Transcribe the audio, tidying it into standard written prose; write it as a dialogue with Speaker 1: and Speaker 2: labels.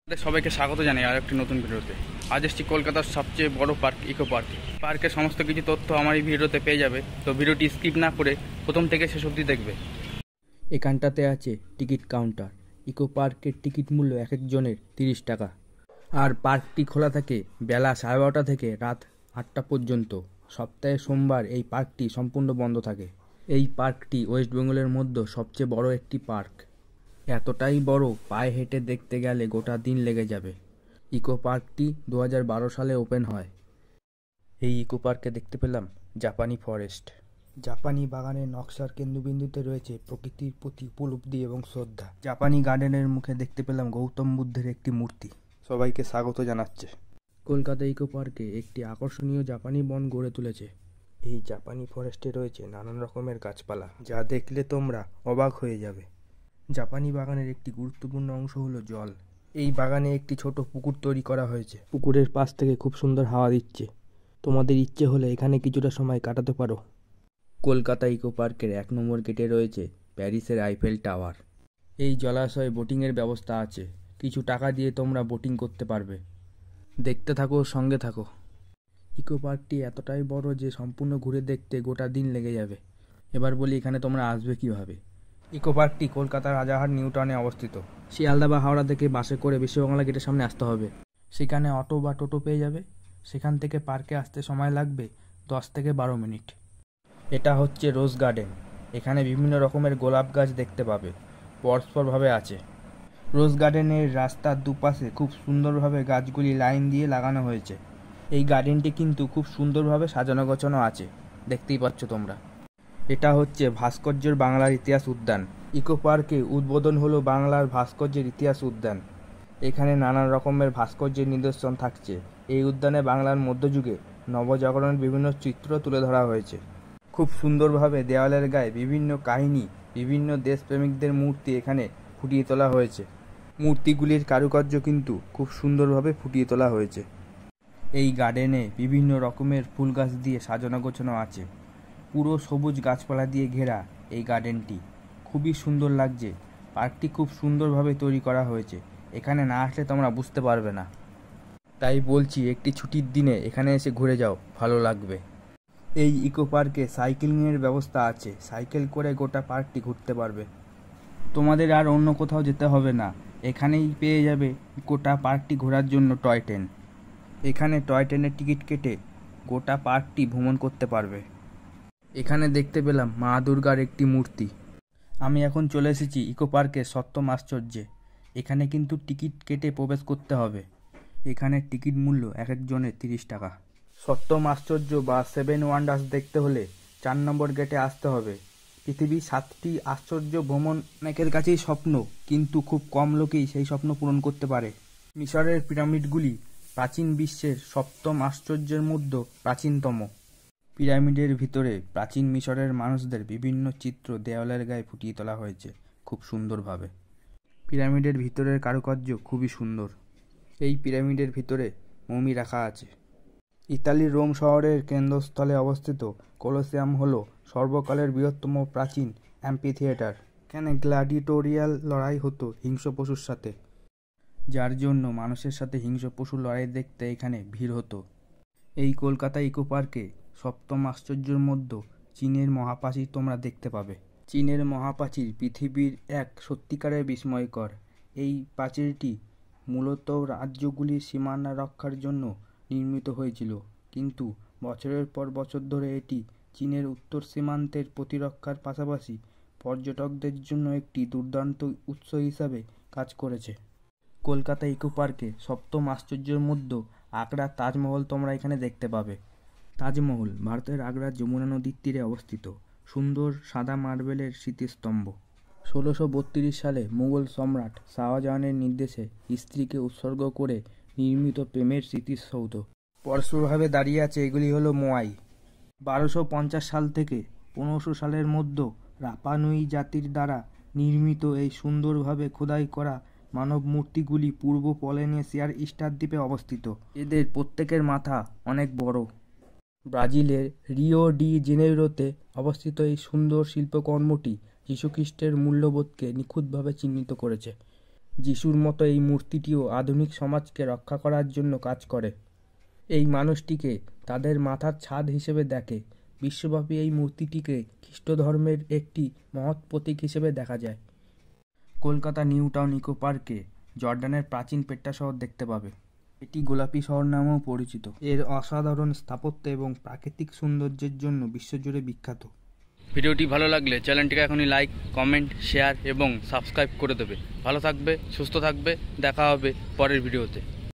Speaker 1: সবাইকে স্বাগত জানাই আর একটি নতুন ভিডিওতে। আজ এসেছি কলকাতার সবচেয়ে বড় পার্ক ইকো পার্কে। পার্কের সমস্ত কিছু তথ্য আমার এই ভিডিওতে পেয়ে যাবে, তো ভিডিওটি স্কিপ না করে প্রথম থেকে শেষ অবধি দেখবে। এখানটাতে আছে টিকিট কাউন্টার। ইকো পার্কের টিকিট মূল্য এক একজনের 30 টাকা। আর পার্কটি খোলা থাকে বেলা 12:30 থেকে রাত 8টা পর্যন্ত। সপ্তাহে সোমবার এই পার্কটি সম্পূর্ণ বন্ধ থাকে। এই পার্কটি ওয়েস্ট বেঙ্গলের মধ্যে সবচেয়ে বড় একটি পার্ক। এতটাই বড়, পায়ে হেঁটে দেখতে গেলে গোটা দিন লেগে যাবে। ইকো পার্কটি 2012 সালে ওপেন হয়। এই ইকো পার্কে দেখতে পেলাম জাপানি ফরেস্ট। জাপানি বাগানের নকশার কেন্দ্রবিন্দুতে রয়েছে প্রকৃতির প্রতি উপলব্ধি এবং শ্রদ্ধা। জাপানি গার্ডেনের মুখে দেখতে পেলাম গৌতম বুদ্ধের একটি মূর্তি। সবাইকে স্বাগত জানাচ্ছে। কলকাতা ইকো পার্কে একটি আকর্ষণীয় জাপানি বন গড়ে তুলেছে। এই জাপানি ফরেস্টে রয়েছে নানান রকমের গাছপালা, যা দেখলে তোমরা অবাক হয়ে যাবে। জাপানি বাগানের একটি গুরুত্বপূর্ণ অংশ হলো জল। এই বাগানে একটি ছোট পুকুর তৈরি করা হয়েছে। পুকুরের পাশ থেকে খুব সুন্দর হাওয়া দিচ্ছে। তোমাদের ইচ্ছে হলে এখানে কিছুটা সময় কাটাতে পারো। কলকাতা ইকো পার্কের 1 নম্বর গেটে রয়েছে প্যারিসের আইফেল টাওয়ার। এই জলাশয়ে বোটিংয়ের ব্যবস্থা আছে। কিছু টাকা দিয়ে তোমরা বোটিং করতে পারবে। দেখতে থাকো, সঙ্গে থাকো। ইকো পার্কটি এতটাই বড় যে সম্পূর্ণ ঘুরে দেখতে গোটা দিন লেগে যাবে। এবার বলি এখানে তোমরা আসবে কিভাবে। ইকো পার্কটি কলকাতার রাজারহাট নিউ টাউনে অবস্থিত। শিয়ালদা বা হাওড়া থেকে বাসে করে বিশ্ববাংলা গেটের সামনে আসতে হবে। সেখানে অটো বা টোটো পেয়ে যাবে। সেখান থেকে পার্কে আসতে সময় লাগবে 10 থেকে 12 মিনিট। এটা হচ্ছে রোজ গার্ডেন। এখানে বিভিন্ন রকমের গোলাপ গাছ দেখতে পাবে, পরস্পরভাবে আছে। রোজ গার্ডেনের রাস্তার দুপাশে খুব সুন্দরভাবে গাছগুলি লাইন দিয়ে লাগানো হয়েছে। এই গার্ডেনটি কিন্তু খুব সুন্দরভাবে সাজানো গোছানো আছে, দেখতেই পাচ্ছ তোমরা। এটা হচ্ছে ভাস্কর্যের বাংলার ইতিহাস উদ্যান। ইকো পার্কে উদ্বোধন হলো বাংলার ভাস্কর্যের ইতিহাস উদ্যান। এখানে নানান রকমের ভাস্কর্যের নিদর্শন থাকছে। এই উদ্যানে বাংলার মধ্যযুগে নবজাগরণের বিভিন্ন চিত্র তুলে ধরা হয়েছে। খুব সুন্দরভাবে দেওয়ালের গায়ে বিভিন্ন কাহিনী, বিভিন্ন দেশপ্রেমিকদের মূর্তি এখানে ফুটিয়ে তোলা হয়েছে। মূর্তিগুলির কারুকার্য কিন্তু খুব সুন্দরভাবে ফুটিয়ে তোলা হয়েছে। এই গার্ডেনে বিভিন্ন রকমের ফুল গাছ দিয়ে সাজানো গোছানো আছে। পুরো সবুজ গাছপালা দিয়ে ঘেরা এই গার্ডেনটি খুবই সুন্দর লাগছে। পার্কটি খুব সুন্দরভাবে তৈরি করা হয়েছে। এখানে না আসলে তোমরা বুঝতে পারবে না। তাই বলছি, একটি ছুটির দিনে এখানে এসে ঘুরে যাও, ভালো লাগবে। এই ইকো পার্কে সাইকেলিংয়ের ব্যবস্থা আছে। সাইকেল করে গোটা পার্কটি ঘুরতে পারবে। তোমাদের আর অন্য কোথাও যেতে হবে না। এখানেই পেয়ে যাবে গোটা পার্কটি ঘোরার জন্য টয় ট্রেন। এখানে টয় ট্রেনের টিকিট কেটে গোটা পার্কটি ভ্রমণ করতে পারবে। এখানে দেখতে পেলাম মা দুর্গার একটি মূর্তি। আমি এখন চলে এসেছি ইকো পার্কের সপ্তম আশ্চর্যে। এখানে কিন্তু টিকিট কেটে প্রবেশ করতে হবে। এখানে টিকিট মূল্য এক একজনের 30 টাকা। সপ্তম আশ্চর্য বা 7 ওয়ান্ডার্স দেখতে হলে 4 নম্বর গেটে আসতে হবে। পৃথিবীর 7টি আশ্চর্য ভ্রমণ অনেকের কাছেই স্বপ্ন, কিন্তু খুব কম লোকেই সেই স্বপ্ন পূরণ করতে পারে। মিশরের পিরামিডগুলি প্রাচীন বিশ্বের সপ্তম আশ্চর্যের মধ্যে প্রাচীনতম। পিরামিডের ভিতরে প্রাচীন মিশরের মানুষদের বিভিন্ন চিত্র দেওয়ালের গায়ে ফুটিয়ে তোলা হয়েছে খুব সুন্দরভাবে। পিরামিডের ভিতরের কারুকার্য খুবই সুন্দর। এই পিরামিডের ভিতরে মমি রাখা আছে। ইতালির রোম শহরের কেন্দ্রস্থলে অবস্থিত কলোসিয়াম হল সর্বকালের বৃহত্তম প্রাচীন অ্যাম্পিথিয়েটার। এখানে গ্ল্যাডিটোরিয়াল লড়াই হতো হিংস্র পশুর সাথে, যার জন্য মানুষের সাথে হিংস্র পশুর লড়াই দেখতে এখানে ভিড় হতো। এই কলকাতা ইকো পার্কে সপ্তম আশ্চর্যের মধ্যে চীনের মহাপ্রাচীর তোমরা দেখতে পাবে। চীনের মহাপ্রাচীর পৃথিবীর এক সত্যিকারের বিস্ময়কর। এই প্রাচীরটি মূলত রাজ্যগুলির সীমানা রক্ষার জন্য নির্মিত হয়েছিল, কিন্তু বছরের পর বছর ধরে এটি চীনের উত্তর সীমান্তের প্রতিরক্ষার পাশাপাশি পর্যটকদের জন্য একটি দুর্দান্ত উৎস হিসাবে কাজ করেছে। কলকাতা ইকো পার্কে সপ্তম আশ্চর্যের মধ্যে আগ্রার তাজমহল তোমরা এখানে দেখতে পাবে। তাজমহল ভারতের আগ্রার যমুনা নদীর তীরে অবস্থিত সুন্দর সাদা মার্বেলের স্মৃতিস্তম্ভ। 1632 সালে মুঘল সম্রাট শাহজাহানের নির্দেশে স্ত্রীকে উৎসর্গ করে নির্মিত প্রেমের স্মৃতিসৌধ। পরস্পরভাবে দাঁড়িয়ে আছে এগুলি হলো মোয়াই। 1250 সাল থেকে 1500 সালের মধ্যে রাপানুই জাতির দ্বারা নির্মিত এই সুন্দরভাবে খোদাই করা মানব মূর্তিগুলি পূর্ব পলিনেশিয়ার ইস্টার দ্বীপে অবস্থিত। এদের প্রত্যেকের মাথা অনেক বড়। ব্রাজিলের রিও ডি জেনেইরোতে অবস্থিত এই সুন্দর শিল্পকর্মটি যীশুখ্রিস্টের মূল্যবোধকে নিখুঁতভাবে চিহ্নিত করেছে।
Speaker 2: যিশুর মতো এই মূর্তিটিও আধুনিক সমাজকে রক্ষা করার জন্য কাজ করে। এই মানুষটিকে তাদের মাথার ছাদ হিসেবে দেখে। বিশ্বব্যাপী এই মূর্তিটিকে খ্রিস্ট ধর্মের একটি মহৎ প্রতীক হিসেবে দেখা যায়। কলকাতা নিউ টাউন ইকো পার্কে জর্ডানের প্রাচীন পেট্টা শহর দেখতে পাবে। এটি গোলাপি শহর নামেও পরিচিত। এর অসাধারণ স্থাপত্য এবং প্রাকৃতিক সৌন্দর্যের জন্য বিশ্বজুড়ে বিখ্যাত।
Speaker 1: ভিডিওটি ভালো লাগলে চ্যানেলটিকে এখনই লাইক, কমেন্ট, শেয়ার এবং সাবস্ক্রাইব করে দেবে। ভালো থাকবে, সুস্থ থাকবে, দেখা হবে পরের ভিডিওতে।